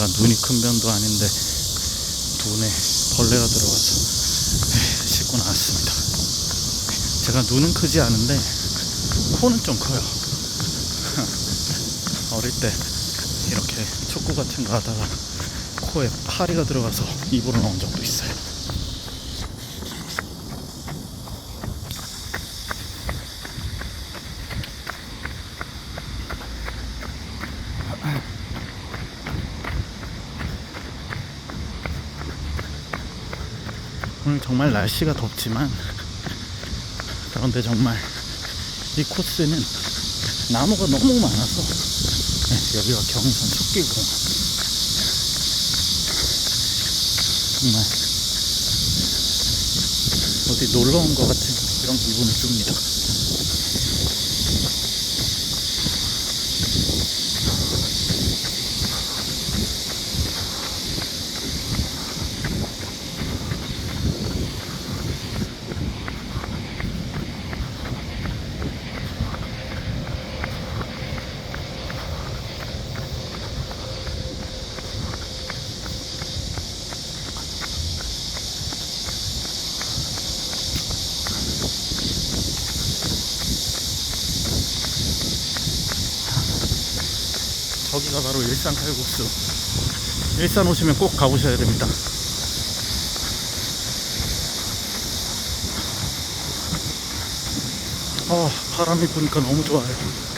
제가 눈이 큰 편도 아닌데 눈에 벌레가 들어와서 씻고 나왔습니다. 제가 눈은 크지 않은데 코는 좀 커요. 어릴 때 이렇게 축구 같은 거 하다가 코에 파리가 들어가서 입으로 나온 적도 있어요. 오늘 정말 날씨가 덥지만 그런데 정말 이 코스는 나무가 너무 많아서 여기가 경의선 숲길공원 정말 어디 놀러 온 것 같은 그런 기분을 줍니다. 저기가 바로 일산 칼국수. 일산 오시면 꼭 가보셔야 됩니다. 바람이 부니까 너무 좋아요.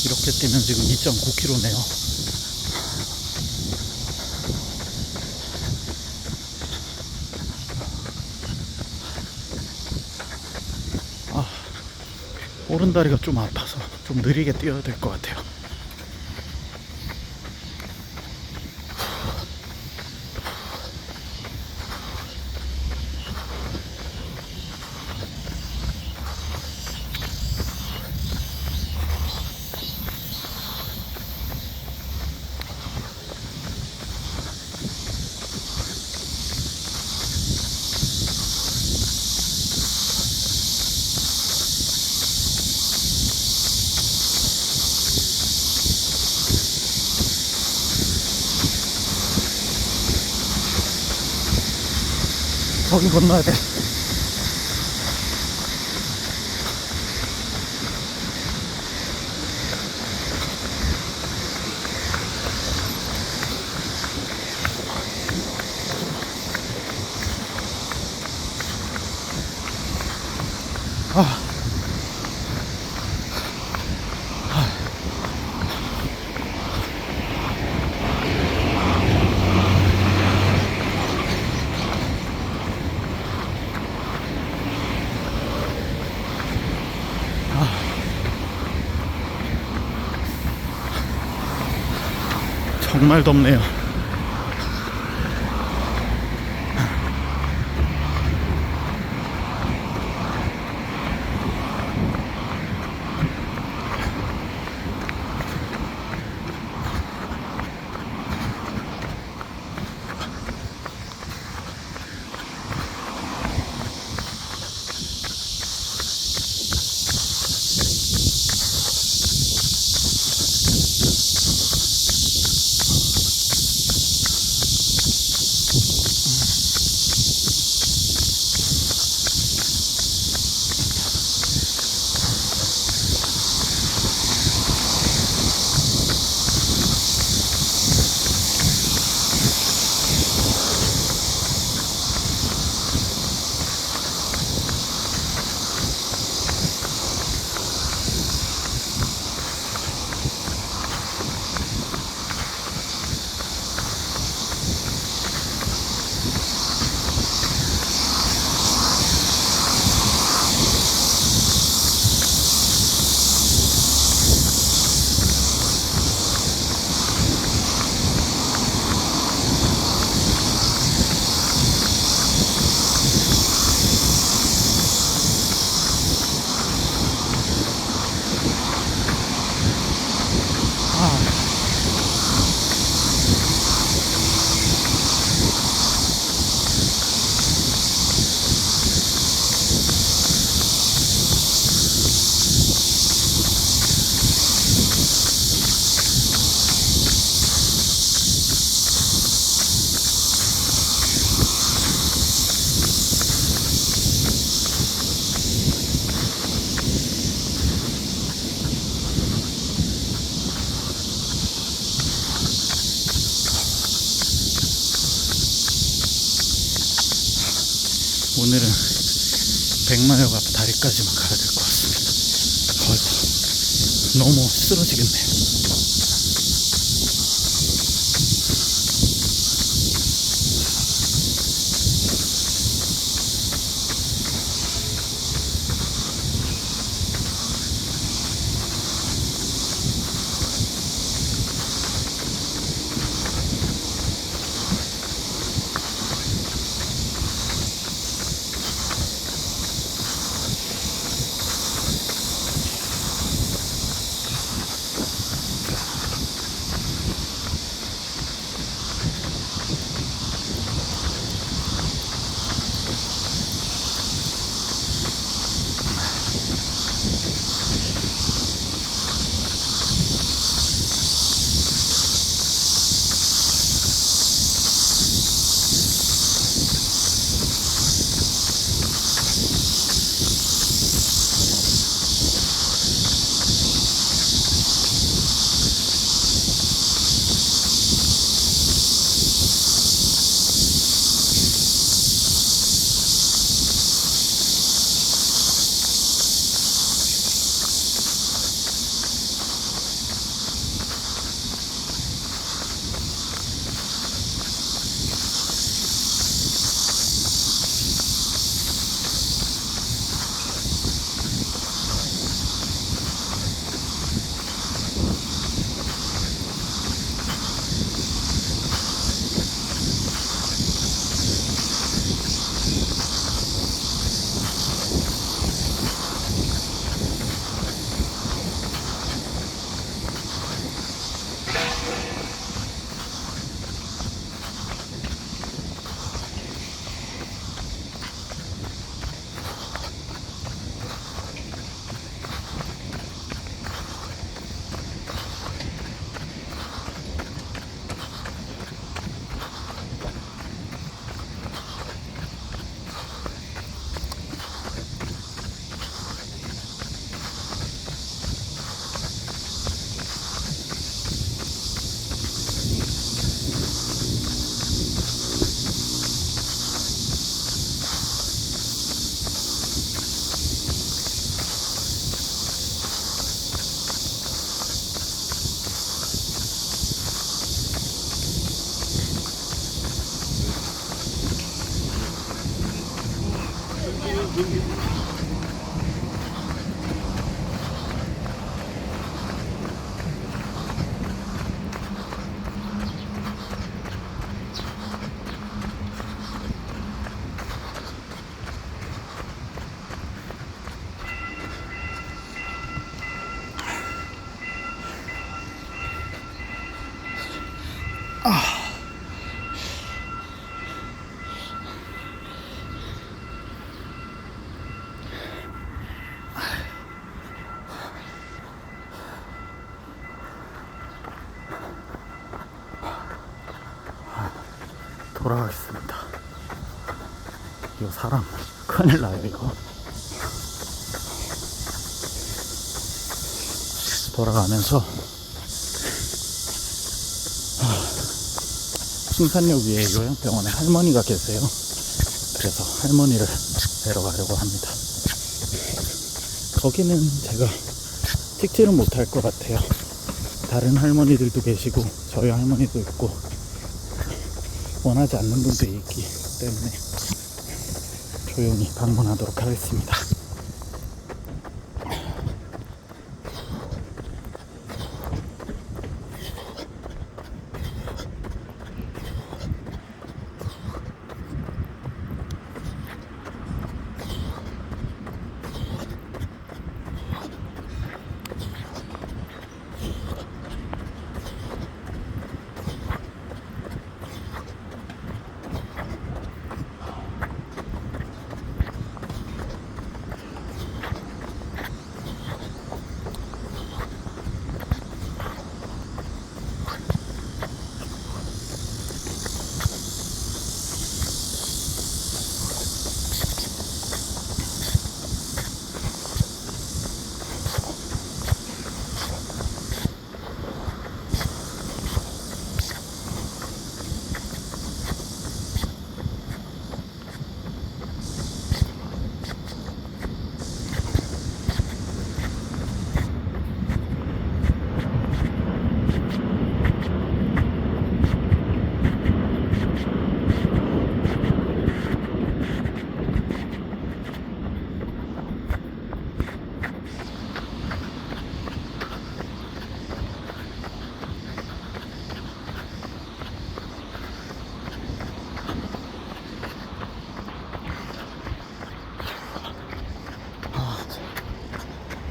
이렇게 뛰면 지금 2.9km네요. 오른다리가 좀 아파서 좀 느리게 뛰어야 될 것 같아요. 저기 건너야 돼. 정말 덥네요. 백마역 앞 다리까지만 가야 될 것 같습니다. 어이구, 너무 쓰러지겠네. 돌아가겠습니다. 이거 사람 큰일 나요 이거. 돌아가면서 신산역 위에 요양병원에 할머니가 계세요. 그래서 할머니를 뵈러 가려고 합니다. 거기는 제가 찍지는 못할 것 같아요. 다른 할머니들도 계시고 저희 할머니도 있고 원하지 않는 분들이 있기 때문에 조용히 방문하도록 하겠습니다.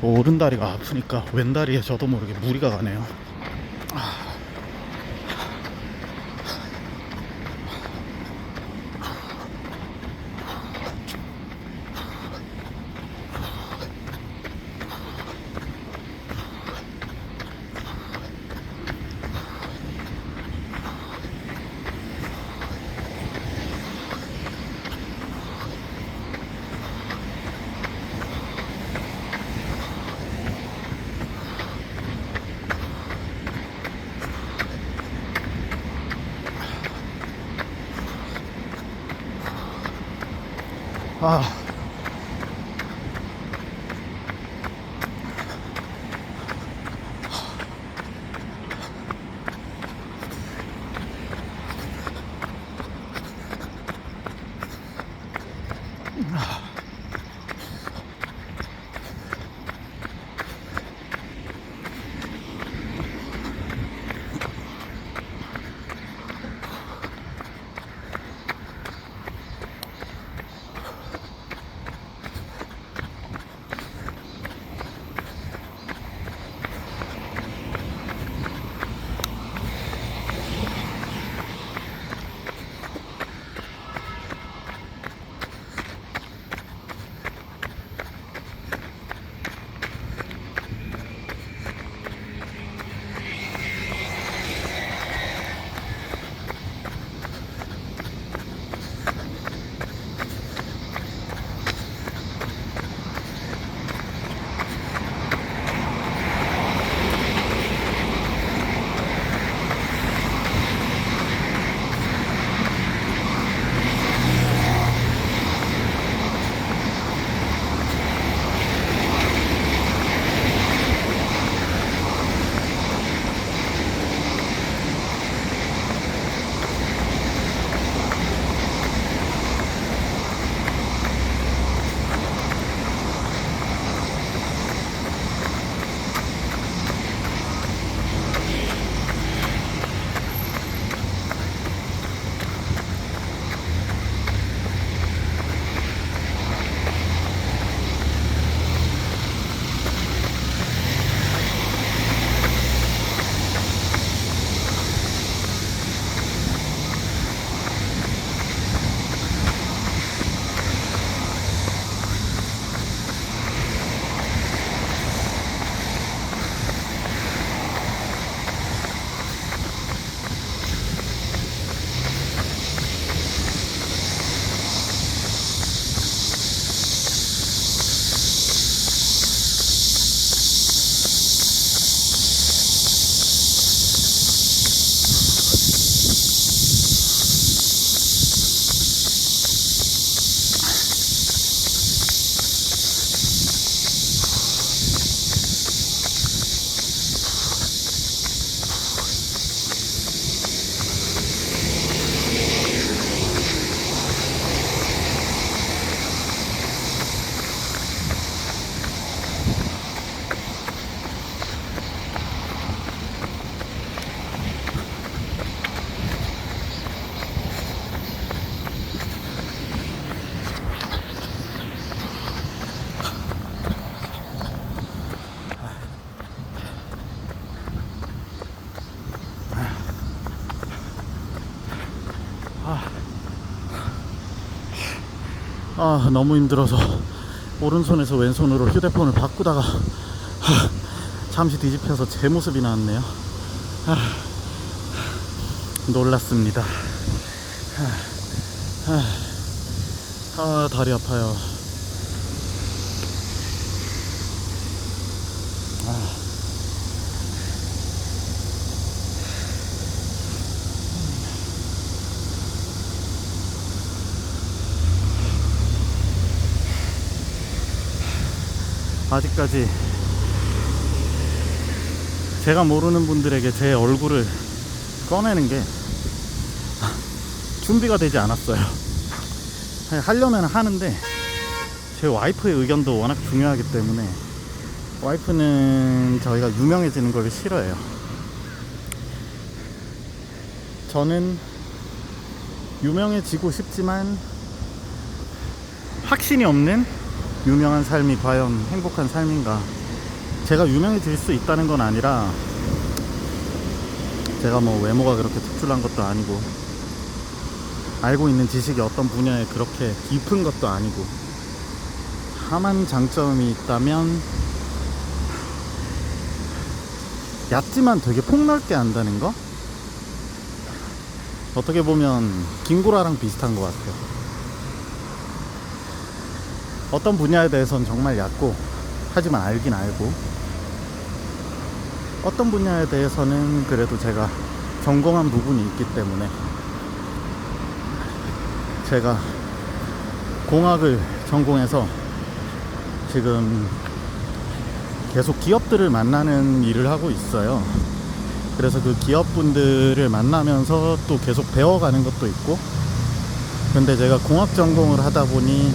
오른다리가 아프니까 왼다리에 저도 모르게 무리가 가네요. 아, 너무 힘들어서 오른손에서 왼손으로 휴대폰을 바꾸다가 잠시 뒤집혀서 제 모습이 나왔네요. 놀랐습니다. 다리 아파요. 아직까지 제가 모르는 분들에게 제 얼굴을 꺼내는 게 준비가 되지 않았어요. 하려면 하는데 제 와이프의 의견도 워낙 중요하기 때문에 와이프는 저희가 유명해지는 걸 싫어해요. 저는 유명해지고 싶지만 확신이 없는 유명한 삶이 과연 행복한 삶인가 제가 유명해질 수 있다는 건 아니라, 제가 뭐 외모가 그렇게 특출난 것도 아니고 알고 있는 지식이 어떤 분야에 그렇게 깊은 것도 아니고, 다만 장점이 있다면 얕지만 되게 폭넓게 안다는 거? 어떻게 보면 김구라랑 비슷한 것 같아요. 어떤 분야에 대해서는 정말 얕고 하지만 알긴 알고, 어떤 분야에 대해서는 그래도 제가 전공한 부분이 있기 때문에, 제가 공학을 전공해서 지금 계속 기업들을 만나는 일을 하고 있어요. 그래서 그 기업분들을 만나면서 또 계속 배워가는 것도 있고, 근데 제가 공학 전공을 하다 보니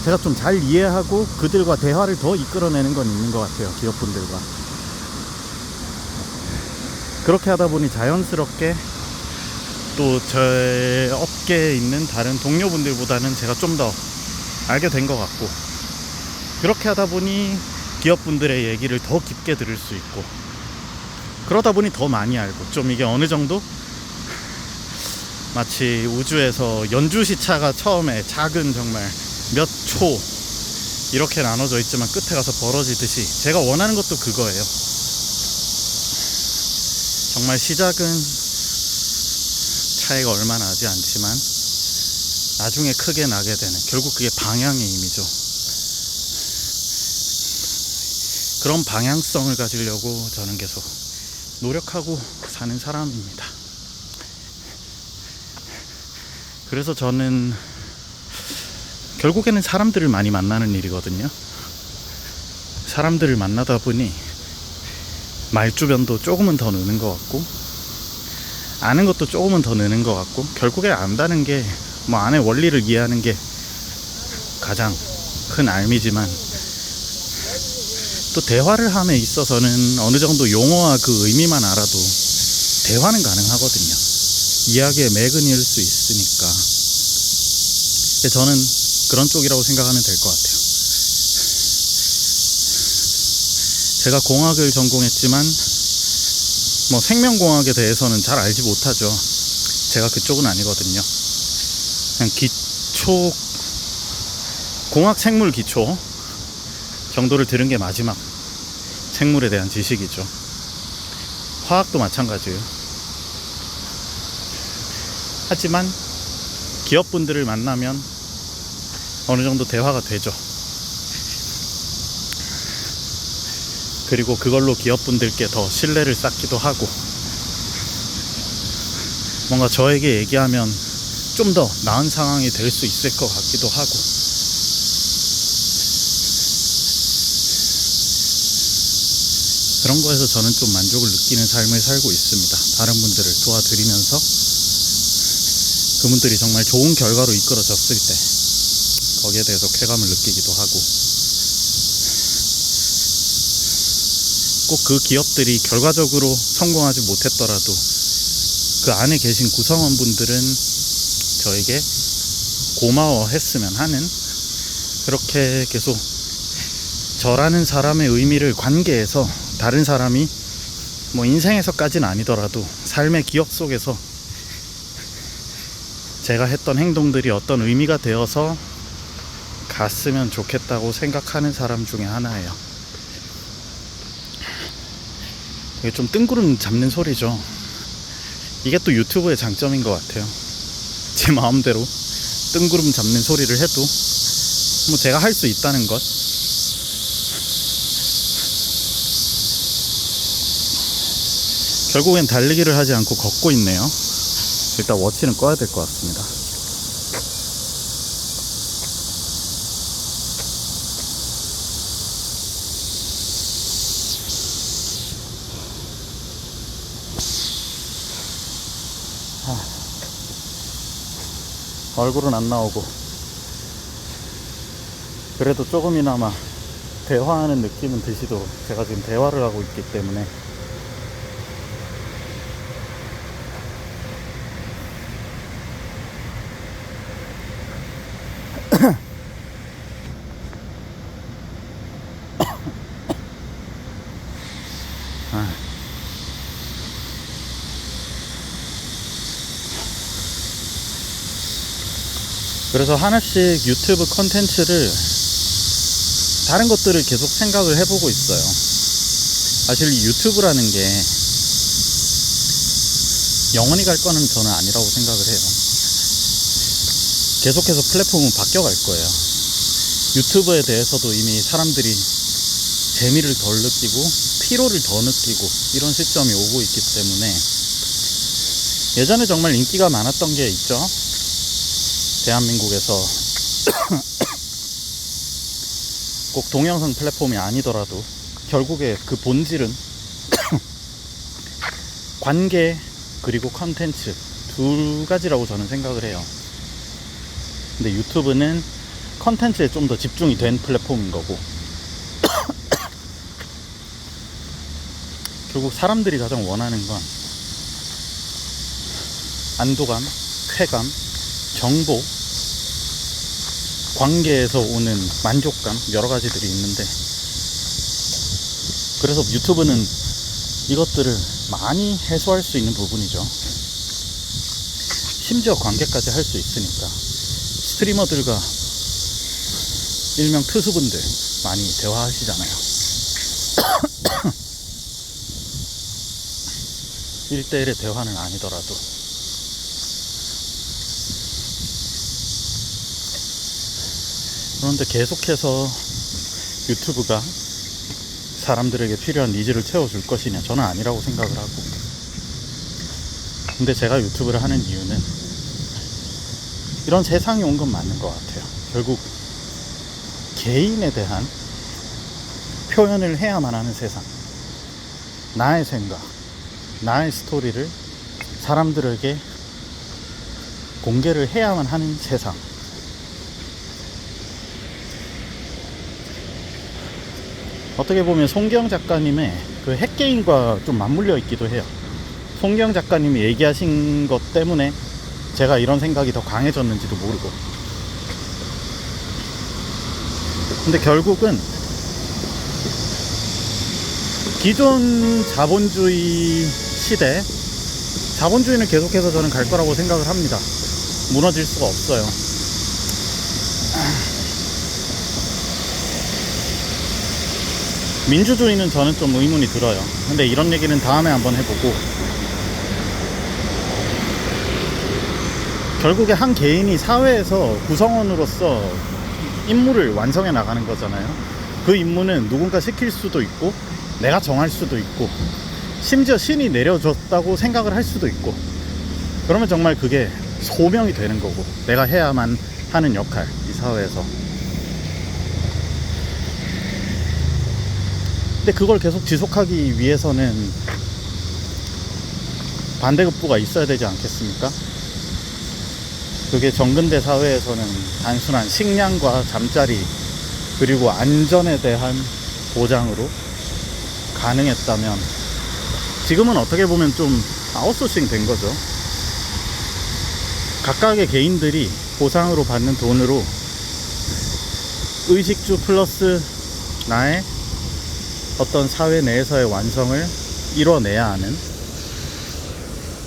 제가 좀 잘 이해하고 그들과 대화를 더 이끌어내는 건 있는 것 같아요. 기업분들과 그렇게 하다 보니 자연스럽게 또 제 업계에 있는 다른 동료분들보다는 제가 좀 더 알게 된 것 같고, 그렇게 하다 보니 기업분들의 얘기를 더 깊게 들을 수 있고, 그러다 보니 더 많이 알고, 좀 이게 어느 정도 마치 우주에서 연주시차가 처음에 작은 정말 몇 초 이렇게 나눠져 있지만 끝에 가서 벌어지듯이, 제가 원하는 것도 그거예요. 정말 시작은 차이가 얼마 나지 않지만 나중에 크게 나게 되는, 결국 그게 방향의 의미죠. 그런 방향성을 가지려고 저는 계속 노력하고 사는 사람입니다. 그래서 저는 결국에는 사람들을 많이 만나는 일이거든요. 사람들을 만나다 보니 말주변도 조금은 더 느는 것 같고, 아는 것도 조금은 더 느는 것 같고, 결국에 안다는 게 뭐 안의 원리를 이해하는 게 가장 큰 알미지만, 또 대화를 함에 있어서는 어느 정도 용어와 그 의미만 알아도 대화는 가능하거든요. 이야기의 맥은 이을 수 있으니까. 저는 그런 쪽이라고 생각하면 될 것 같아요. 제가 공학을 전공했지만 뭐 생명공학에 대해서는 잘 알지 못하죠. 제가 그쪽은 아니거든요. 그냥 기초, 공학 생물 기초 정도를 들은 게 마지막 생물에 대한 지식이죠. 화학도 마찬가지예요. 하지만 기업분들을 만나면 어느 정도 대화가 되죠. 그리고 그걸로 기업분들께 더 신뢰를 쌓기도 하고, 뭔가 저에게 얘기하면 좀 더 나은 상황이 될 수 있을 것 같기도 하고, 그런 거에서 저는 좀 만족을 느끼는 삶을 살고 있습니다. 다른 분들을 도와드리면서 그분들이 정말 좋은 결과로 이끌어졌을 때 거기에 대해서 쾌감을 느끼기도 하고, 꼭 그 기업들이 결과적으로 성공하지 못했더라도 그 안에 계신 구성원분들은 저에게 고마워했으면 하는, 그렇게 계속 저라는 사람의 의미를 관계에서 다른 사람이 뭐 인생에서까지는 아니더라도 삶의 기억 속에서 제가 했던 행동들이 어떤 의미가 되어서 갔으면 좋겠다고 생각하는 사람 중에 하나예요. 이게 좀 뜬구름 잡는 소리죠. 이게 또 유튜브의 장점인 것 같아요. 제 마음대로 뜬구름 잡는 소리를 해도 뭐 제가 할 수 있다는 것. 결국엔 달리기를 하지 않고 걷고 있네요. 일단 워치는 꺼야 될 것 같습니다. 얼굴은 안 나오고 그래도 조금이나마 대화하는 느낌은 드시도록 제가 지금 대화를 하고 있기 때문에 그래서 하나씩 유튜브 컨텐츠를 다른 것들을 계속 생각을 해보고 있어요. 사실 이 유튜브라는 게 영원히 갈 거는 저는 아니라고 생각을 해요. 계속해서 플랫폼은 바뀌어갈 거예요. 유튜브에 대해서도 이미 사람들이 재미를 덜 느끼고 피로를 더 느끼고 이런 시점이 오고 있기 때문에, 예전에 정말 인기가 많았던 게 있죠. 대한민국에서 꼭 동영상 플랫폼이 아니더라도 결국에 그 본질은 관계 그리고 컨텐츠 두 가지라고 저는 생각을 해요. 근데 유튜브는 컨텐츠에 좀 더 집중이 된 플랫폼인 거고, 결국 사람들이 가장 원하는 건 안도감, 쾌감, 정보, 관계에서 오는 만족감, 여러 가지들이 있는데, 그래서 유튜브는 이것들을 많이 해소할 수 있는 부분이죠. 심지어 관계까지 할 수 있으니까. 스트리머들과 일명 투수분들 많이 대화하시잖아요. 1대1의 대화는 아니더라도. 그런데 계속해서 유튜브가 사람들에게 필요한 니즈를 채워줄 것이냐, 저는 아니라고 생각을 하고. 근데 제가 유튜브를 하는 이유는 이런 세상이 온 건 맞는 것 같아요. 결국 개인에 대한 표현을 해야만 하는 세상, 나의 생각, 나의 스토리를 사람들에게 공개를 해야만 하는 세상. 어떻게 보면 송기영 작가님의 그 핵개인과 좀 맞물려 있기도 해요. 송기영 작가님이 얘기하신 것 때문에 제가 이런 생각이 더 강해졌는지도 모르고. 근데 결국은 기존 자본주의 시대, 자본주의는 계속해서 저는 갈 거라고 생각을 합니다. 무너질 수가 없어요. 민주주의는 저는 좀 의문이 들어요. 근데 이런 얘기는 다음에 한번 해보고, 결국에 한 개인이 사회에서 구성원으로서 임무를 완성해 나가는 거잖아요. 그 임무는 누군가 시킬 수도 있고, 내가 정할 수도 있고, 심지어 신이 내려줬다고 생각을 할 수도 있고, 그러면 정말 그게 소명이 되는 거고, 내가 해야만 하는 역할, 이 사회에서. 근데 그걸 계속 지속하기 위해서는 반대급부가 있어야 되지 않겠습니까? 그게 정근대 사회에서는 단순한 식량과 잠자리 그리고 안전에 대한 보장으로 가능했다면, 지금은 어떻게 보면 좀 아웃소싱 된 거죠. 각각의 개인들이 보상으로 받는 돈으로 의식주 플러스 나의 어떤 사회 내에서의 완성을 이뤄내야 하는,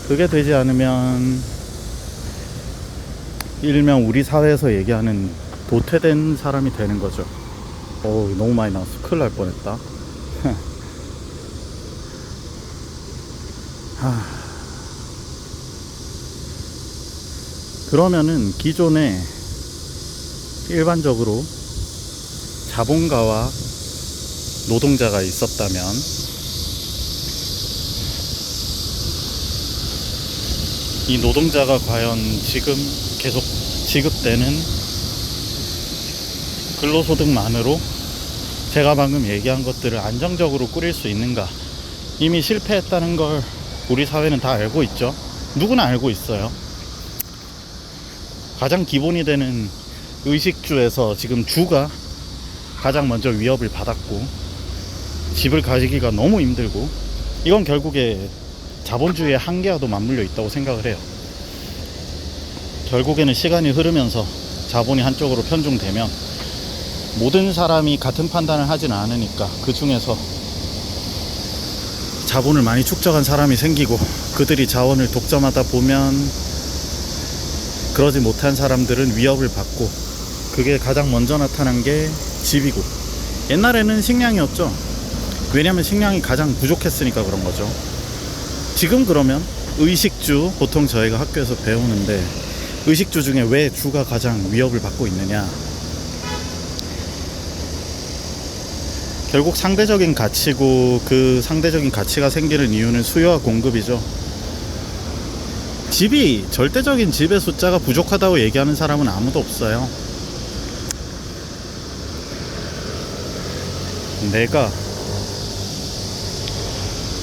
그게 되지 않으면 일명 우리 사회에서 얘기하는 도태된 사람이 되는 거죠. 너무 많이 나왔어. 큰일 날 뻔했다. 그러면은 기존에 일반적으로 자본가와 노동자가 있었다면, 이 노동자가 과연 지금 계속 지급되는 근로소득만으로 제가 방금 얘기한 것들을 안정적으로 꾸릴 수 있는가? 이미 실패했다는 걸 우리 사회는 다 알고 있죠. 누구나 알고 있어요. 가장 기본이 되는 의식주에서 지금 주가 가장 먼저 위협을 받았고, 집을 가지기가 너무 힘들고, 이건 결국에 자본주의의 한계와도 맞물려 있다고 생각을 해요. 결국에는 시간이 흐르면서 자본이 한쪽으로 편중되면 모든 사람이 같은 판단을 하지는 않으니까 그 중에서 자본을 많이 축적한 사람이 생기고, 그들이 자원을 독점하다 보면 그러지 못한 사람들은 위협을 받고, 그게 가장 먼저 나타난 게 집이고, 옛날에는 식량이었죠. 왜냐면 식량이 가장 부족했으니까 그런 거죠. 지금 그러면 의식주, 보통 저희가 학교에서 배우는데 의식주 중에 왜 주가 가장 위협을 받고 있느냐, 결국 상대적인 가치고, 그 상대적인 가치가 생기는 이유는 수요와 공급이죠. 집이, 절대적인 집의 숫자가 부족하다고 얘기하는 사람은 아무도 없어요. 내가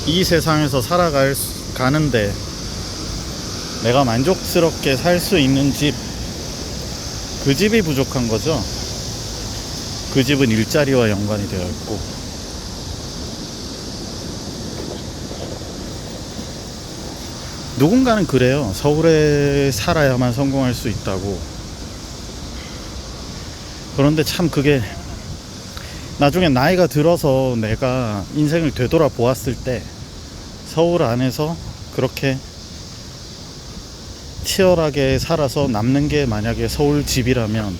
이 세상에서 가는데 내가 만족스럽게 살 수 있는 집, 그 집이 부족한 거죠. 그 집은 일자리와 연관이 되어 있고, 누군가는 그래요. 서울에 살아야만 성공할 수 있다고. 그런데 참 그게 나중에 나이가 들어서 내가 인생을 되돌아 보았을 때, 서울 안에서 그렇게 치열하게 살아서 남는 게 만약에 서울 집이라면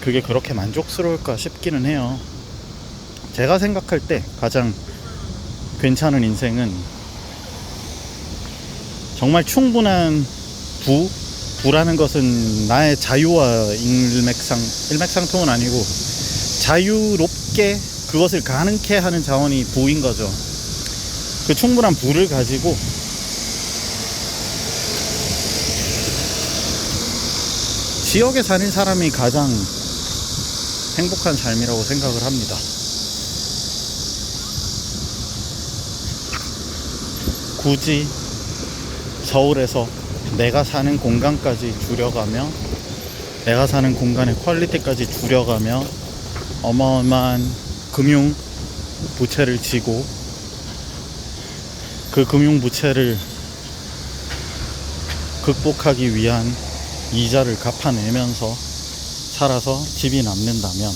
그게 그렇게 만족스러울까 싶기는 해요. 제가 생각할 때 가장 괜찮은 인생은 정말 충분한 부라는 것은 나의 자유와 일맥상통은 아니고 자유롭게 그것을 가능케 하는 자원이 부인 거죠. 그 충분한 부를 가지고 지역에 사는 사람이 가장 행복한 삶이라고 생각을 합니다. 굳이 서울에서 내가 사는 공간까지 줄여가며, 내가 사는 공간의 퀄리티까지 줄여가며 어마어마한 금융 부채를 지고, 그 금융 부채를 극복하기 위한 이자를 갚아내면서 살아서 집이 남는다면,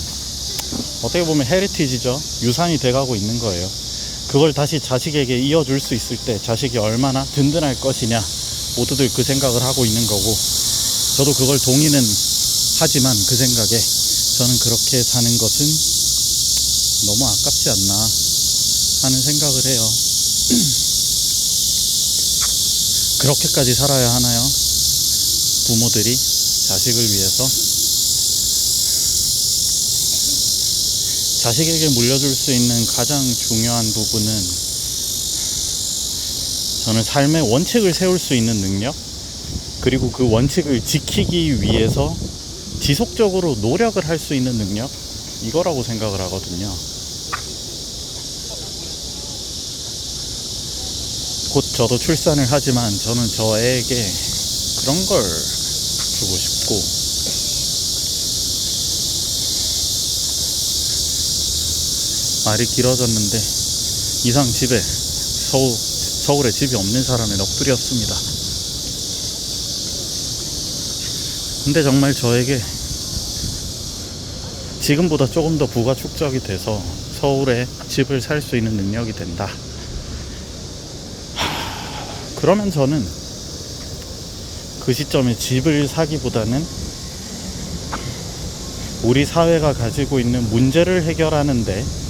어떻게 보면 헤리티지죠. 유산이 돼가고 있는 거예요. 그걸 다시 자식에게 이어줄 수 있을 때 자식이 얼마나 든든할 것이냐, 모두들 그 생각을 하고 있는 거고, 저도 그걸 동의는 하지만 그 생각에 저는 그렇게 사는 것은 너무 아깝지 않나 하는 생각을 해요. 그렇게까지 살아야 하나요? 부모들이 자식을 위해서? 자식에게 물려줄 수 있는 가장 중요한 부분은, 저는 삶의 원칙을 세울 수 있는 능력, 그리고 그 원칙을 지키기 위해서 지속적으로 노력을 할 수 있는 능력, 이거라고 생각을 하거든요. 곧 저도 출산을 하지만 저는 저 애에게 그런 걸 주고 싶고, 말이 길어졌는데 이상 집에 서울에 집이 없는 사람의 넋두리였습니다. 근데 정말 저에게 지금보다 조금 더 부가 축적이 돼서 서울에 집을 살 수 있는 능력이 된다. 그러면 저는 그 시점에 집을 사기보다는 우리 사회가 가지고 있는 문제를 해결하는데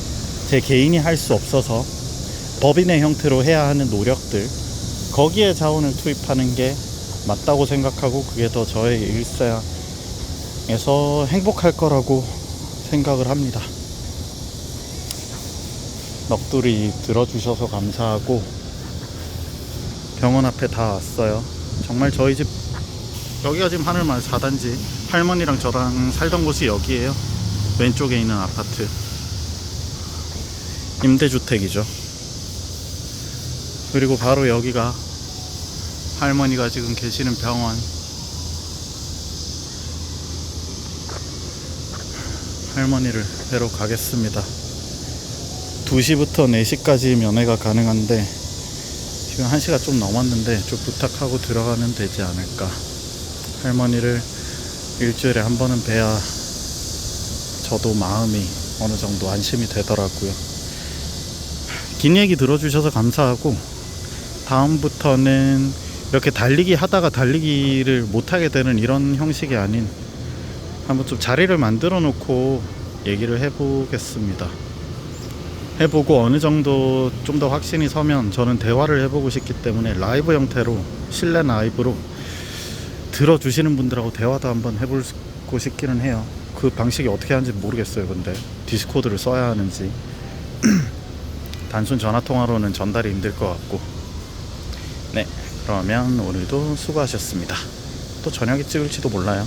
제 개인이 할 수 없어서 법인의 형태로 해야 하는 노력들, 거기에 자원을 투입하는 게 맞다고 생각하고, 그게 더 저의 일상에서 행복할 거라고 생각을 합니다. 넋두리 들어주셔서 감사하고, 병원 앞에 다 왔어요. 정말 저희 집, 여기가 지금 하늘마을 4단지, 할머니랑 저랑 살던 곳이 여기에요. 왼쪽에 있는 아파트, 임대주택이죠. 그리고 바로 여기가 할머니가 지금 계시는 병원. 할머니를 뵈러 가겠습니다. 2시부터 4시까지 면회가 가능한데 지금 1시가 좀 넘었는데 좀 부탁하고 들어가면 되지 않을까. 할머니를 일주일에 한 번은 뵈야 저도 마음이 어느 정도 안심이 되더라고요. 긴 얘기 들어주셔서 감사하고, 다음부터는 이렇게 달리기 하다가 달리기를 못하게 되는 이런 형식이 아닌, 한번 좀 자리를 만들어 놓고 얘기를 해보겠습니다. 해보고 어느 정도 좀 더 확신이 서면 저는 대화를 해보고 싶기 때문에 라이브 형태로, 실내 라이브로 들어주시는 분들하고 대화도 한번 해보고 싶기는 해요. 그 방식이 어떻게 하는지 모르겠어요. 근데 디스코드를 써야 하는지 단순 전화통화로는 전달이 힘들 것 같고. 네, 그러면 오늘도 수고하셨습니다. 또 저녁에 찍을지도 몰라요.